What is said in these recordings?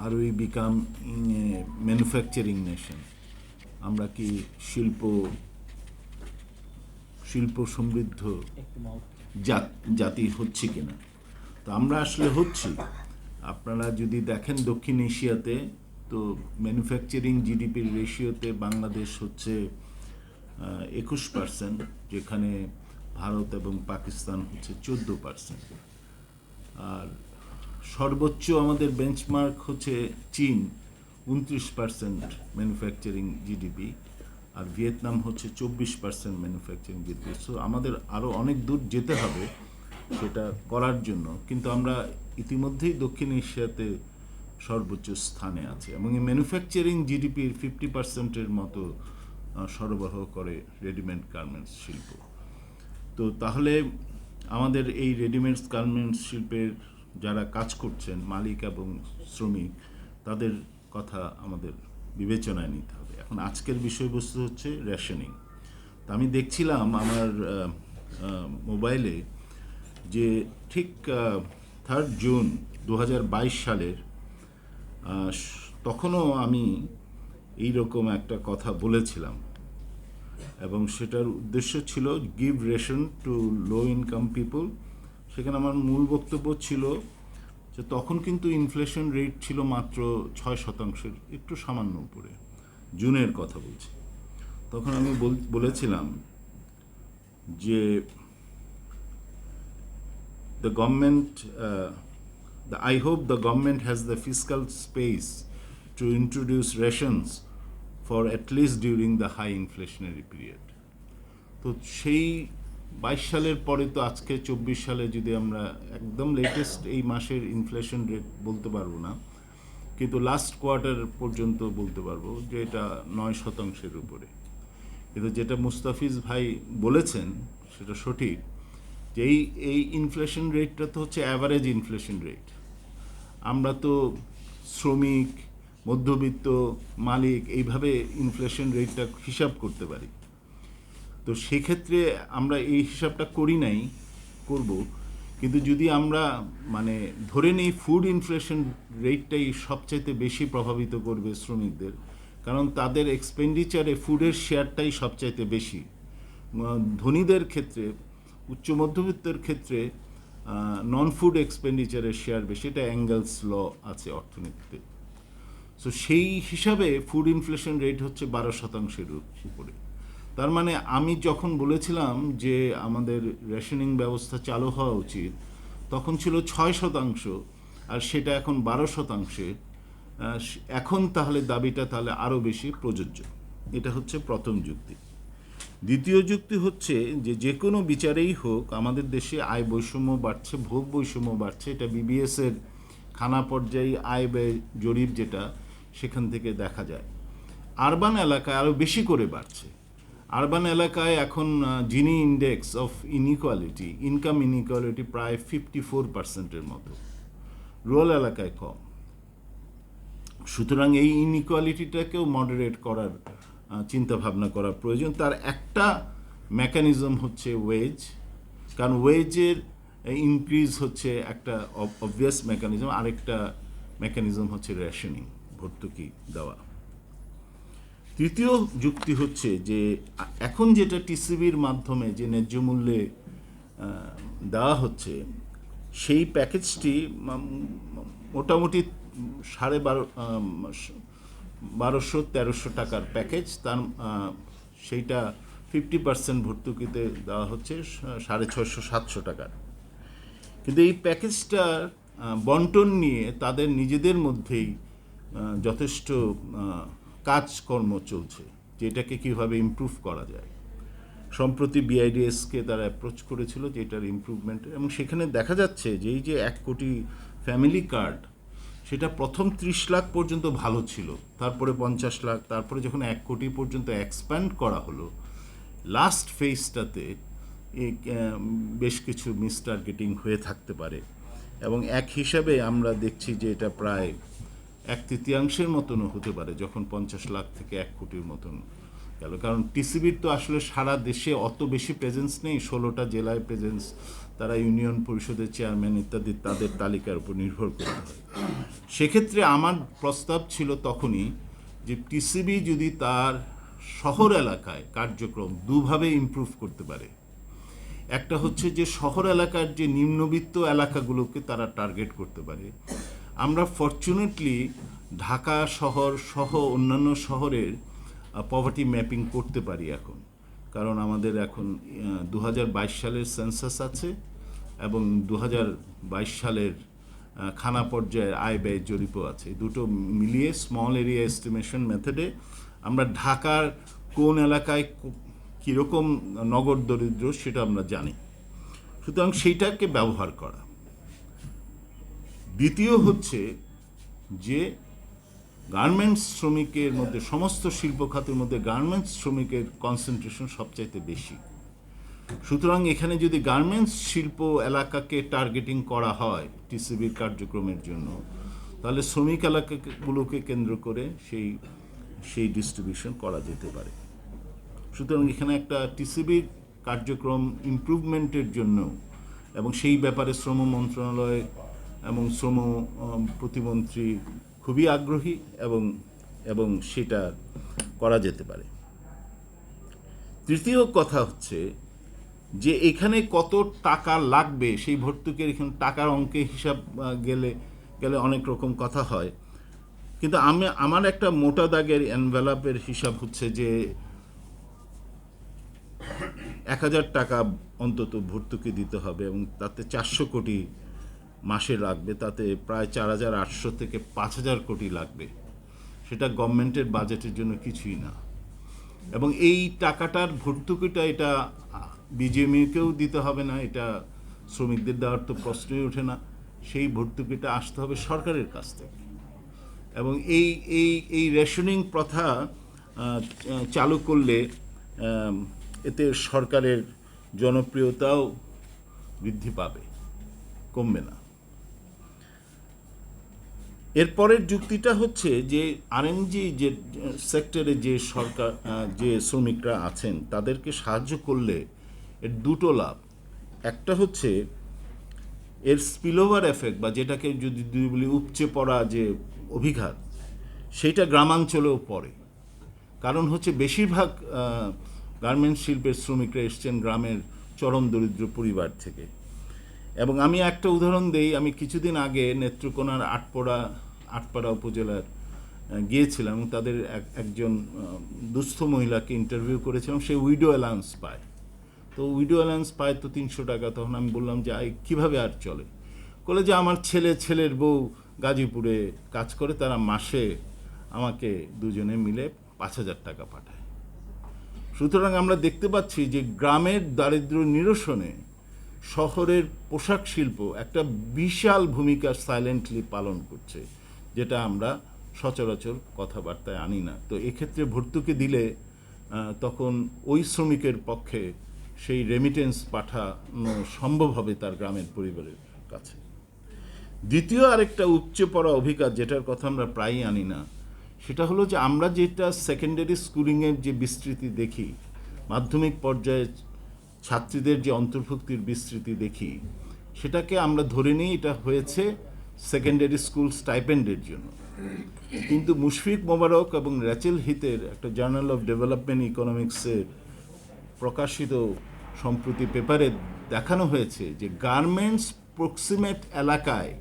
R we become manufacturing nation? আমরা কি শিল্প সমৃদ্ধ জাতি হচ্ছে কিনা? তো আমরা আসলে হচ্ছি। আপনারা যদি দেখেন দক্ষিণ এশিয়াতে, তো ম্যানুফ্যাকচারিং জিডিপির রেশিওতে বাংলাদেশ হচ্ছে 21%, যেখানে ভারত এবং পাকিস্তান হচ্ছে 14%। আর সর্বোচ্চ আমাদের বেঞ্চমার্ক হচ্ছে চীন, 29% ম্যানুফ্যাকচারিং জিডিপি, আর ভিয়েতনাম হচ্ছে 24% ম্যানুফ্যাকচারিং জিডিপি। সো আমাদের আরও অনেক দূর যেতে হবে সেটা করার জন্য, কিন্তু আমরা ইতিমধ্যেই দক্ষিণ এশিয়াতে সর্বোচ্চ স্থানে আছে এবং এই ম্যানুফ্যাকচারিং জিডিপির 50%-এর মতো সরবরাহ করে রেডিমেড গার্মেন্টস শিল্প। তো তাহলে আমাদের এই রেডিমেড গার্মেন্টস শিল্পের যারা কাজ করছেন, মালিক এবং শ্রমিক, তাদের কথা আমাদের বিবেচনায় নিতে হবে। এখন আজকের বিষয়বস্তু হচ্ছে রেশনিং। তা আমি দেখছিলাম আমার মোবাইলে যে ঠিক 3 জুন 2022 সালের, তখনও আমি এইরকম একটা কথা বলেছিলাম এবং সেটার উদ্দেশ্য ছিল give ration to low income people. সেখানে আমার মূল বক্তব্য ছিল যে তখন কিন্তু ইনফ্লেশন রেট ছিল মাত্র 6%, একটু সামান্য উপরে। জুনের কথা বলছি। তখন আমি বলেছিলাম যে the government, I hope the government has the fiscal space to introduce rations for at least during the high inflationary period. তো সেই 22 সালের পরে তো আজকে 24 সালে যদি আমরা একদম লেটেস্ট এই মাসের ইনফ্লেশন রেট বলতে পারবো না, কিন্তু লাস্ট কোয়ার্টার পর্যন্ত বলতে পারবো যে এটা 9%-এর উপরে। কিন্তু যেটা মুস্তাফিজ ভাই বলেছেন সেটা সঠিক, যে এই ইনফ্লেশন রেটটা তো হচ্ছে অ্যাভারেজ ইনফ্লেশন রেট। আমরা তো শ্রমিক, মধ্যবিত্ত, মালিক এইভাবে ইনফ্লেশন রেটটা হিসাব করতে পারি। তো সেক্ষেত্রে আমরা এই হিসাবটা করি নাই, করব। কিন্তু যদি আমরা ধরে নিই ফুড ইনফ্লেশন রেটটাই সবচাইতে বেশি প্রভাবিত করবে শ্রমিকদের, কারণ তাদের এক্সপেন্ডিচারে ফুডের শেয়ারটাই সবচাইতে বেশি। ধনীদের ক্ষেত্রে, উচ্চ মধ্যবিত্তের ক্ষেত্রে নন ফুড এক্সপেন্ডিচারের শেয়ার বেশি। এটা অ্যাঙ্গেলস ল আছে অর্থনীতিতে। সো সেই হিসাবে ফুড ইনফ্লেশন রেট হচ্ছে 12%-এর উপরে। তার মানে আমি যখন বলেছিলাম যে আমাদের রেশনিং ব্যবস্থা চালু হওয়া উচিত, তখন ছিল 6%, আর সেটা এখন 12%। এখন তাহলে দাবিটা তাহলে আরও বেশি প্রযোজ্য। এটা হচ্ছে প্রথম যুক্তি। দ্বিতীয় যুক্তি হচ্ছে যে কোনো বিচারেই হোক আমাদের দেশে আয় বৈষম্য বাড়ছে, ভোগ বৈষম্য বাড়ছে। এটা বিবিএসের খানা পর্যায়ে আয় ব্যয় জরিপ যেটা, সেখান থেকে দেখা যায়। আরবান এলাকায় আরও বেশি করে বাড়ছে। আরবান এলাকায় এখন Gini index of inequality, income inequality প্রায় 54%-এর মতো, রুরাল এলাকায় কম। সুতরাং এই ইনইকুয়ালিটিটাকেও মডারেট করার চিন্তা ভাবনা করা প্রয়োজন। তার একটা মেকানিজম হচ্ছে ওয়েজ, কারণ ওয়েজের ইনক্রিজ হচ্ছে একটা অবভিয়াস মেকানিজম। আরেকটা মেকানিজম হচ্ছে রেশনিং, ভর্তুকি দেওয়া। তৃতীয় যুক্তি হচ্ছে যে এখন যেটা টিসিবির মাধ্যমে যে ন্যায্য মূল্যে দেওয়া হচ্ছে, সেই প্যাকেজটি মোটামুটি 1200-1300 টাকার প্যাকেজ। তার সেইটা 50% ভর্তুকিতে দেওয়া হচ্ছে 650-700 টাকার। কিন্তু এই প্যাকেজটার বন্টন নিয়ে তাদের নিজেদের মধ্যেই যথেষ্ট কাজকর্ম চলছে, যে এটাকে কীভাবে ইমপ্রুভ করা যায়। সম্প্রতি বিআইডিএসকে তারা অ্যাপ্রোচ করেছিল যে এটার ইমপ্রুভমেন্টের, এবং সেখানে দেখা যাচ্ছে যে এই যে 1 কোটি ফ্যামিলি কার্ড, সেটা প্রথম 30 লাখ পর্যন্ত ভালো ছিল, তারপরে 50 লাখ, তারপরে যখন 1 কোটি পর্যন্ত এক্সপ্যান্ড করা হলো, লাস্ট ফেজটাতে বেশ কিছু মিসটার্গেটিং হয়ে থাকতে পারে। এবং এক হিসাবে আমরা দেখছি যে এটা প্রায় 1/3 মতনও হতে পারে, যখন 50 লাখ থেকে 1 কোটির মতন গেল। কারণ টিসিবির তো আসলে সারা দেশে অত বেশি প্রেজেন্স নেই, 16টা জেলায় প্রেজেন্স তারা ইউনিয়ন পরিষদের চেয়ারম্যান ইত্যাদি তাদের তালিকার উপর নির্ভর করতে হয়। সেক্ষেত্রে আমার প্রস্তাব ছিল তখনই যে টিসিবি যদি তার শহর এলাকায় কার্যক্রম দুভাবে ইমপ্রুভ করতে পারে। একটা হচ্ছে যে শহর এলাকার যে নিম্নবিত্ত এলাকাগুলোকে তারা টার্গেট করতে পারে। আমরা ফরচুনেটলি ঢাকা শহর সহ অন্যান্য শহরের পভার্টি ম্যাপিং করতে পারি এখন, কারণ আমাদের এখন 2022 সালের সেন্সাস আছে এবং 2022 সালের খানা পর্যায়ের আয় ব্যয় জরিপও আছে। দুটো মিলিয়ে স্মল এরিয়া এস্টিমেশন মেথডে আমরা ঢাকার কোন এলাকায় কীরকম নগর দরিদ্র সেটা আমরা জানি, সুতরাং সেইটাকে ব্যবহার করা। দ্বিতীয় হচ্ছে যে গার্মেন্টস শ্রমিকের মধ্যে, সমস্ত শিল্প খাতের মধ্যে গার্মেন্টস শ্রমিকের কনসেন্ট্রেশন সবচাইতে বেশি। সুতরাং এখানে যদি গার্মেন্টস শিল্প এলাকাকে টার্গেটিং করা হয় টিসিবির কার্যক্রমের জন্য, তাহলে শ্রমিক এলাকাগুলোকে কেন্দ্র করে সেই ডিস্ট্রিবিউশন করা যেতে পারে। সুতরাং এখানে একটা টিসিবির কার্যক্রম ইমপ্রুভমেন্টের জন্য, এবং সেই ব্যাপারে শ্রম মন্ত্রণালয় এবং শ্রম প্রতিমন্ত্রী খুবই আগ্রহী এবং সেটা করা যেতে পারে। তৃতীয় কথা হচ্ছে যে এখানে কত টাকা লাগবে সেই ভর্তুকির, এখানে টাকার অঙ্কে হিসাব গেলে অনেক রকম কথা হয়, কিন্তু আমার একটা মোটা দাগের এনভেলাপের হিসাব হচ্ছে যে 1000 টাকা অন্তত ভর্তুকি দিতে হবে এবং তাতে 400 কোটি মাসে লাগবে, তাতে প্রায় 4800 থেকে 5000 কোটি লাগবে। সেটা গভর্নমেন্টের বাজেটের জন্য কিছুই না। এবং এই টাকাটার ভর্তুকিটা এটা বিজিএমইউকেও দিতে হবে না, এটা শ্রমিকদের দেওয়ার তো প্রশ্নই ওঠে না। সেই ভর্তুকিটা আসতে হবে সরকারের কাছ থেকে। এবং এই রেশনিং প্রথা চালু করলে এতে সরকারের জনপ্রিয়তাও বৃদ্ধি পাবে, কমবে না। এরপরের যুক্তিটা হচ্ছে যে আরএনজি যে সেক্টরে যে সরকার যে শ্রমিকরা আছেন তাদেরকে সাহায্য করলে এর দুটো লাভ। একটা হচ্ছে এর স্পিলওভার এফেক্ট, বা যেটাকে যদি বলি উপচে পড়া যে অভিঘাত, সেইটা গ্রামাঞ্চলেও পড়ে। কারণ হচ্ছে বেশিরভাগ গার্মেন্টস শিল্পের শ্রমিকরা এসছেন গ্রামের চরম দরিদ্র পরিবার থেকে। এবং আমি একটা উদাহরণ দেই, আমি কিছুদিন আগে নেত্রকোনার আটপাড়া উপজেলার গিয়েছিলাম এবং তাদের একজন দুস্থ মহিলাকে ইন্টারভিউ করেছিলাম। সে উইডো অ্যালাউন্স পায়, তো উইডো অ্যালাউন্স পায় তো 300 টাকা। তখন আমি বললাম যে কীভাবে আর চলে? বলে যে আমার ছেলের বউ গাজীপুরে কাজ করে, তারা মাসে আমাকে দুজনে মিলে 5000 টাকা পাঠায়। সুতরাং আমরা দেখতে পাচ্ছি যে গ্রামের দারিদ্র্য নিরসনে শহরের পোশাক শিল্প একটা বিশাল ভূমিকা সাইলেন্টলি পালন করছে, যেটা আমরা সচরাচর কথাবার্তায় আনি না। তো এক্ষেত্রে ভর্তুকি দিলে তখন ওই শ্রমিকের পক্ষে সেই রেমিটেন্স পাঠানো সম্ভব হবে তার গ্রামের পরিবারের কাছে। দ্বিতীয় আরেকটা উপচে পড়া অভিজ্ঞতা, যেটার কথা আমরা প্রায়ই আনি না, সেটা হলো যে আমরা যেটা সেকেন্ডারি স্কুলিংয়ের যে বিস্তৃতি দেখি, মাধ্যমিক পর্যায়ে ছাত্রীদের যে অন্তর্ভুক্তির বিস্তৃতি দেখি, সেটাকে আমরা ধরে নিই এটা হয়েছে সেকেন্ডারি স্কুল স্টাইপেন্ডের জন্য। কিন্তু মুশফিক মোবারক এবং র্যাচেল হিতের একটা জার্নাল অফ ডেভেলপমেন্ট ইকোনমিক্সের প্রকাশিত সম্প্রতি পেপারে দেখানো হয়েছে যে গার্মেন্টস প্রক্সিমেট এলাকায়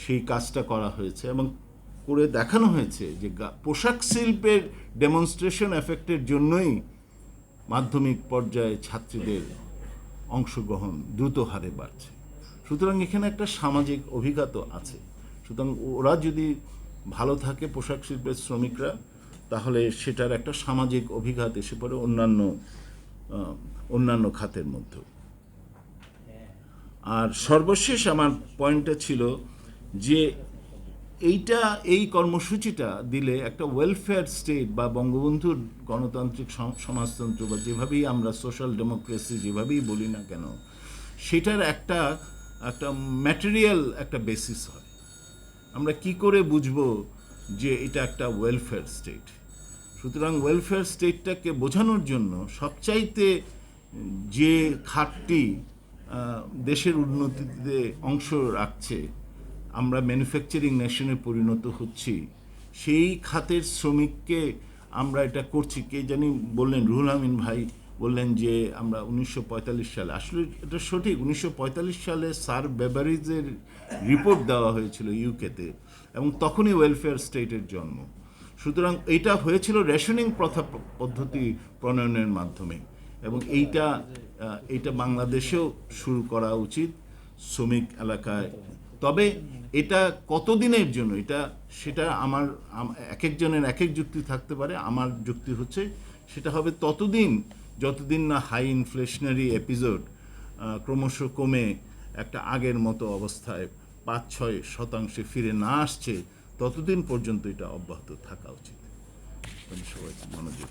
সেই কাজটা করা হয়েছে এবং করে দেখানো হয়েছে যে পোশাক শিল্পের ডেমনস্ট্রেশন এফেক্টের জন্যই মাধ্যমিক পর্যায়ে ছাত্রীদের অংশগ্রহণ দ্রুত হারে বাড়ছে। সুতরাং এখানে একটা সামাজিক অভিঘাত আছে। সুতরাং ওরা যদি ভালো থাকে, পোশাক শিল্পের শ্রমিকরা, তাহলে সেটার একটা সামাজিক অভিঘাত এসে পড়ে অন্যান্য খাতের মধ্যেও। আর সর্বশেষ আমার পয়েন্টটা ছিল যে এই কর্মসূচিটা দিলে একটা ওয়েলফেয়ার স্টেট বা বঙ্গবন্ধুর গণতান্ত্রিক সমাজতন্ত্র বা যেভাবেই আমরা সোশ্যাল ডেমোক্রেসি যেভাবেই বলি না কেন, সেটার একটা ম্যাটেরিয়াল একটা বেসিস হয়। আমরা কি করে বুঝবো যে এটা একটা ওয়েলফেয়ার স্টেট? সুতরাং ওয়েলফেয়ার স্টেটটাকে বোঝানোর জন্য সবচাইতে যে খাতটি দেশের উন্নতিতে অংশ রাখছে, আমরা ম্যানুফ্যাকচারিং নেশনে পরিণত হচ্ছি, সেই খাতের শ্রমিককে আমরা এটা করছি। কে জানি বললেন, রুহুল আমিন ভাই বললেন যে আমরা 1945 সালে, আসলে এটা সঠিক, 1945 সালে স্যার বেভারিজের রিপোর্ট দেওয়া হয়েছিল ইউকেতে, এবং তখনই ওয়েলফেয়ার স্টেটের জন্ম। সুতরাং এটা হয়েছিল রেশনিং প্রথা পদ্ধতি প্রণয়নের মাধ্যমে, এবং এইটা বাংলাদেশেও শুরু করা উচিত শ্রমিক এলাকায়। তবে এটা কতদিনের জন্য, সেটা এক একজনের এক এক যুক্তি থাকতে পারে। আমার যুক্তি হচ্ছে সেটা হবে ততদিন যতদিন না হাই ইনফ্লেশনারি এপিসোড ক্রমশ কমে একটা আগের মতো অবস্থায় 5-6% ফিরে না আসছে, ততদিন পর্যন্ত এটা অব্যাহত থাকা উচিত। সবাই মনোযোগ।